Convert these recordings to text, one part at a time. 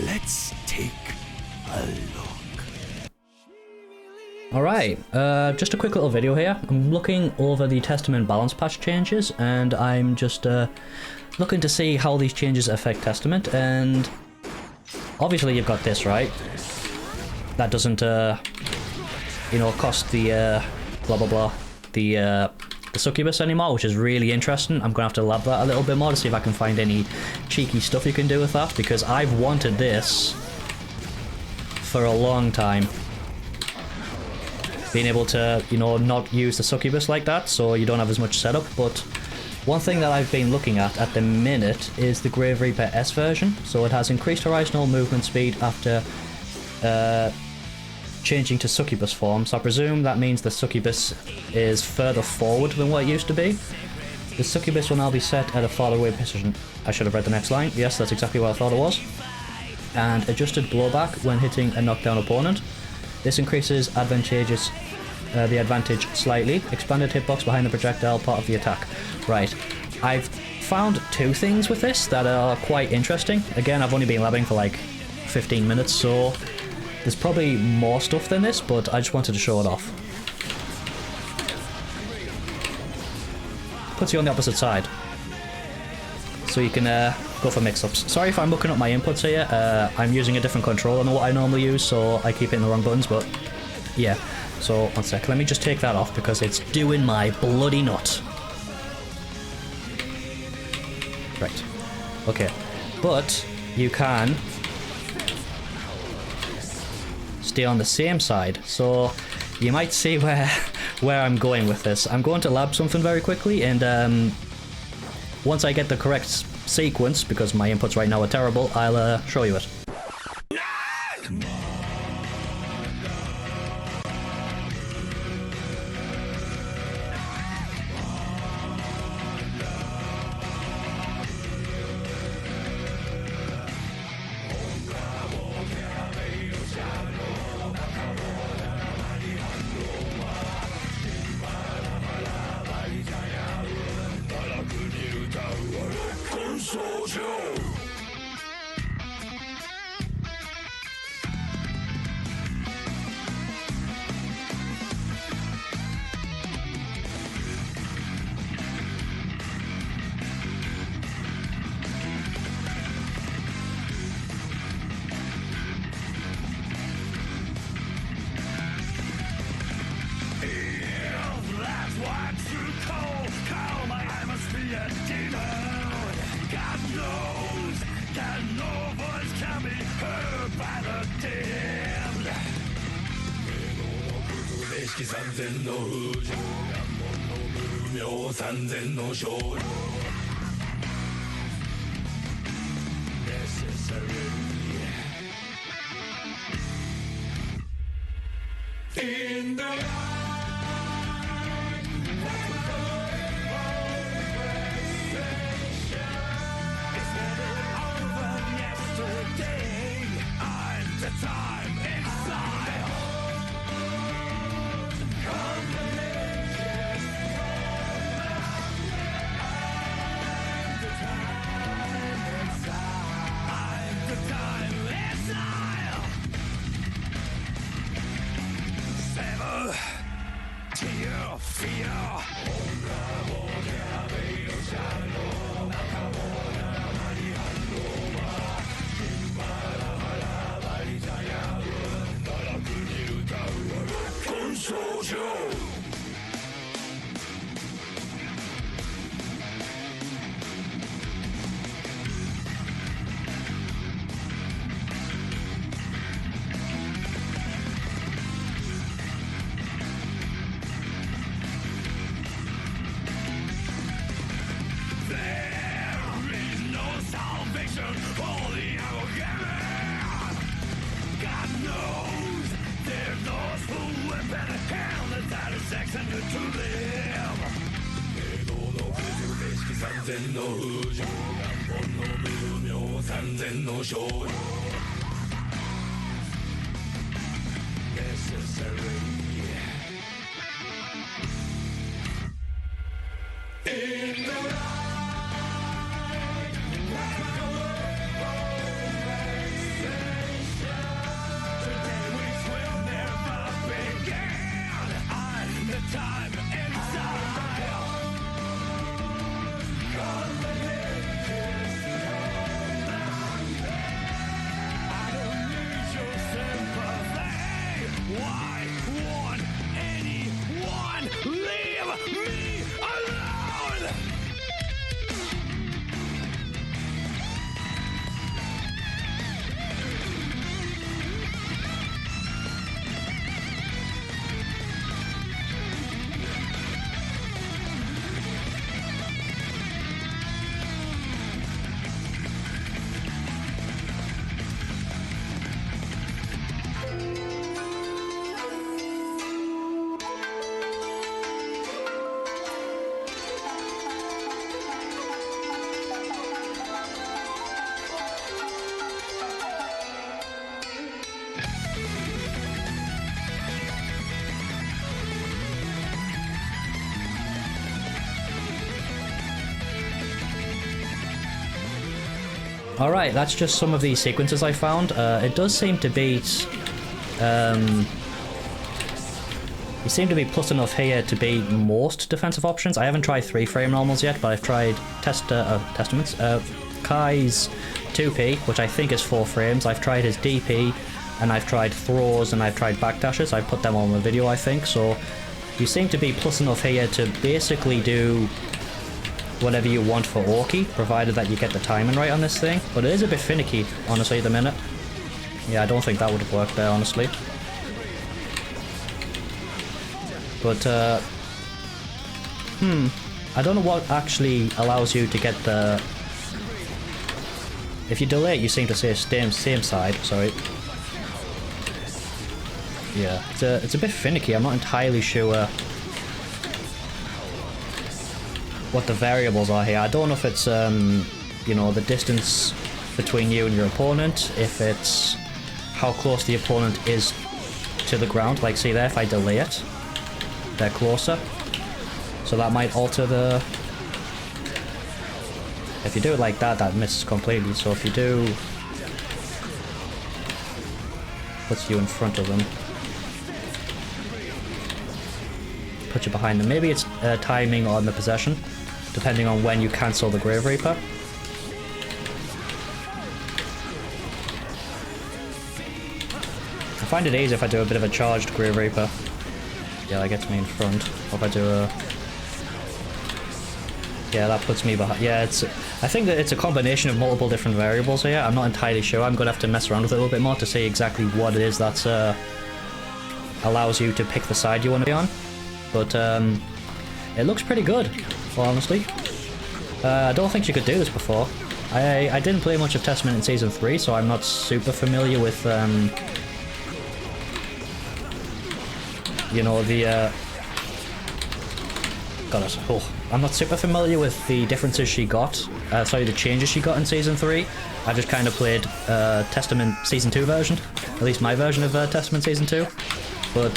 Let's take a look. Alright, just a quick little video here. I'm looking over the Testament balance patch changes, and I'm just looking to see how these changes affect Testament, and obviously you've got this, right? That doesn't, you know, cost the, blah blah blah, the succubus anymore, which is really interesting. I'm gonna have to lab that a little bit more to see if I can find any cheeky stuff you can do with that, because I've wanted this for a long time. Being able to, you know, not use the succubus like that, so you don't have as much setup. But one thing that I've been looking at the minute is the Grave Reaper S version. So it has increased horizontal movement speed after changing to succubus form. So I presume that means the succubus is further forward than what it used to be. The succubus will now be set at a farther away position. I should have read the next line. Yes, that's exactly what I thought it was. And adjusted blowback when hitting a knockdown opponent. This increases the advantage slightly. Expanded hitbox behind the projectile, part of the attack. Right. I've found two things with this that are quite interesting. Again, I've only been labbing for like 15 minutes, so there's probably more stuff than this, but I just wanted to show it off. Puts you on the opposite side, so you can go for mix-ups. Sorry if I'm looking up my inputs here. I'm using a different controller than what I normally use, so I keep hitting the wrong buttons, but yeah. So, one sec, let me just take that off because it's doing my bloody nut. Right. Okay. But you can stay on the same side, so you might see where I'm going with this. I'm going to lab something very quickly, and once I get the correct sequence, because my inputs right now are terrible, I'll show you it. In the Alright, that's just some of these sequences I found. It does seem to beat... you seem to be plus enough here to beat most defensive options. I haven't tried 3-frame normals yet, but I've tried Testaments. Kai's 2P, which I think is 4 frames. I've tried his DP, and I've tried throws, and I've tried backdashes. I've put them on the video, I think, so you seem to be plus enough here to basically do whatever you want for Orky, provided that you get the timing right on this thing. But it is a bit finicky, honestly, at the minute. Yeah, I don't think that would have worked there, honestly. But, I don't know what actually allows you to get the... If you delay it, you seem to say same side, sorry. Yeah, it's a bit finicky. I'm not entirely sure what the variables are here. I don't know if it's, you know, the distance between you and your opponent, if it's how close the opponent is to the ground. Like, see there, if I delay it, they're closer. So that might alter the... If you do it like that, that misses completely. So if you do... Puts you in front of them. Put you behind them. Maybe it's timing on the possession, depending on when you cancel the Grave Reaper. I find it easy if I do a bit of a charged Grave Reaper. Yeah, that gets me in front. Or if I do a... Yeah, that puts me behind. Yeah, it's... I think that it's a combination of multiple different variables here. I'm not entirely sure. I'm going to have to mess around with it a little bit more to see exactly what it is that's allows you to pick the side you want to be on. But it looks pretty good, honestly. I don't think you could do this before. I didn't play much of Testament in Season 3, so I'm not super familiar with... you know, the... Got it. Oh, I'm not super familiar with the differences she got. Sorry, the changes she got in Season 3. I just kind of played Testament Season 2 version. At least my version of Testament Season 2. But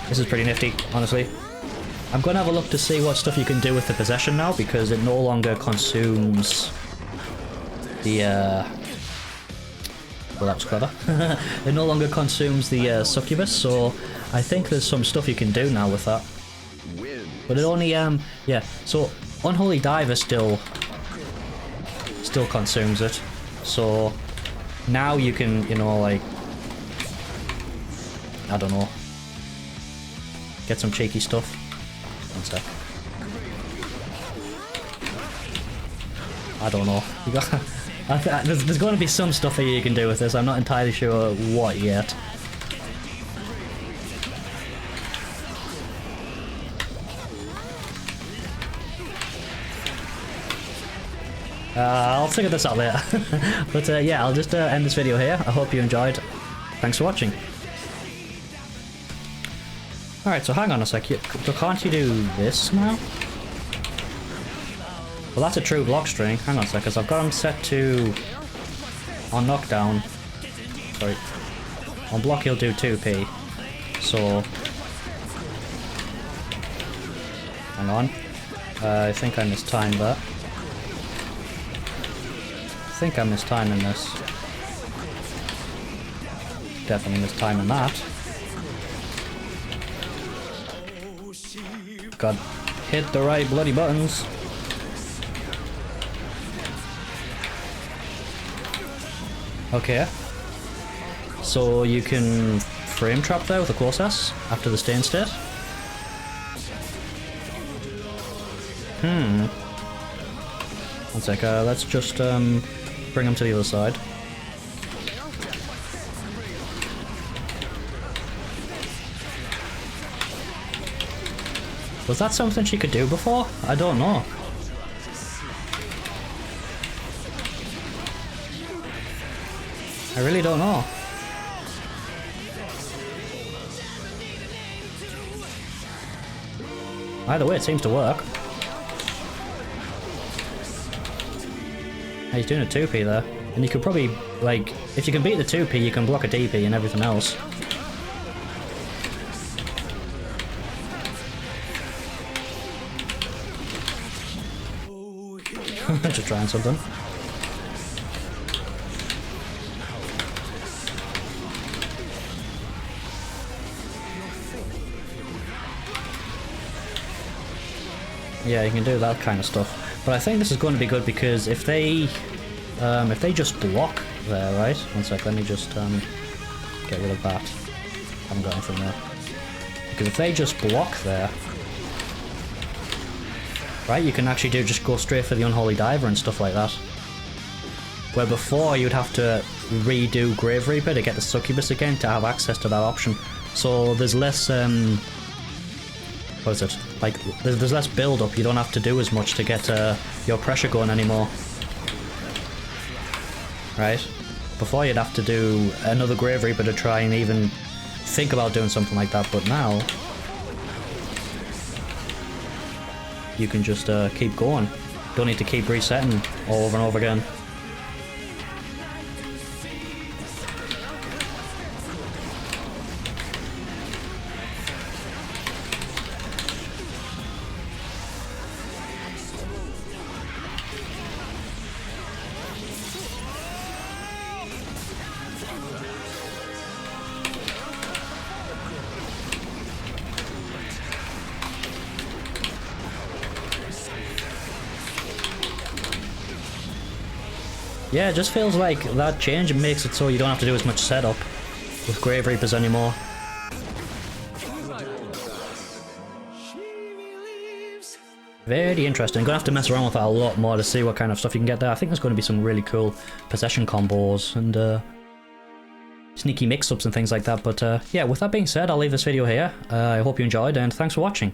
this is pretty nifty, honestly. I'm going to have a look to see what stuff you can do with the possession now, because it no longer consumes the... Well, that was clever. It no longer consumes the succubus, so I think there's some stuff you can do now with that. But it only, yeah, so Unholy Diver still consumes it. So now you can, you know, like, I don't know, get some cheeky stuff. One sec. I don't know. You got, there's going to be some stuff here you can do with this. I'm not entirely sure what yet. I'll figure this out later. But yeah, I'll just end this video here. I hope you enjoyed. Thanks for watching. Alright, so hang on a sec. Can't you do this now? Well, that's a true block string. Hang on a sec, because I've got him set to... On knockdown... Sorry. On block he'll do 2p. So... Hang on. I think I mistimed that. I think I'm mistiming this. Definitely mistiming that. God, hit the right bloody buttons. Okay. So you can frame trap there with a close S after the stay state. One sec, let's just bring him to the other side. Was that something she could do before? I don't know. I really don't know. Either way, it seems to work. He's doing a 2p there. And you could probably, like, if you can beat the 2p, you can block a DP and everything else. Just trying something. Yeah, you can do that kind of stuff. But I think this is going to be good because if they just block there, right? One sec, let me just get rid of that. I haven't got anything there. Because if they just block there, right, you can actually just go straight for the Unholy Diver and stuff like that. Where before you'd have to redo Grave Reaper to get the Succubus again to have access to that option. So there's less, what is it? Like, there's less build up, you don't have to do as much to get your pressure going anymore. Right? Before you'd have to do another Grave Reaper to try and even think about doing something like that, but now you can just keep going. Don't need to keep resetting over and over again. Yeah, it just feels like that change makes it so you don't have to do as much setup with Grave Reapers anymore. Very interesting. I'm gonna have to mess around with that a lot more to see what kind of stuff you can get there. I think there's going to be some really cool possession combos and sneaky mix-ups and things like that. But yeah, with that being said, I'll leave this video here. I hope you enjoyed and thanks for watching.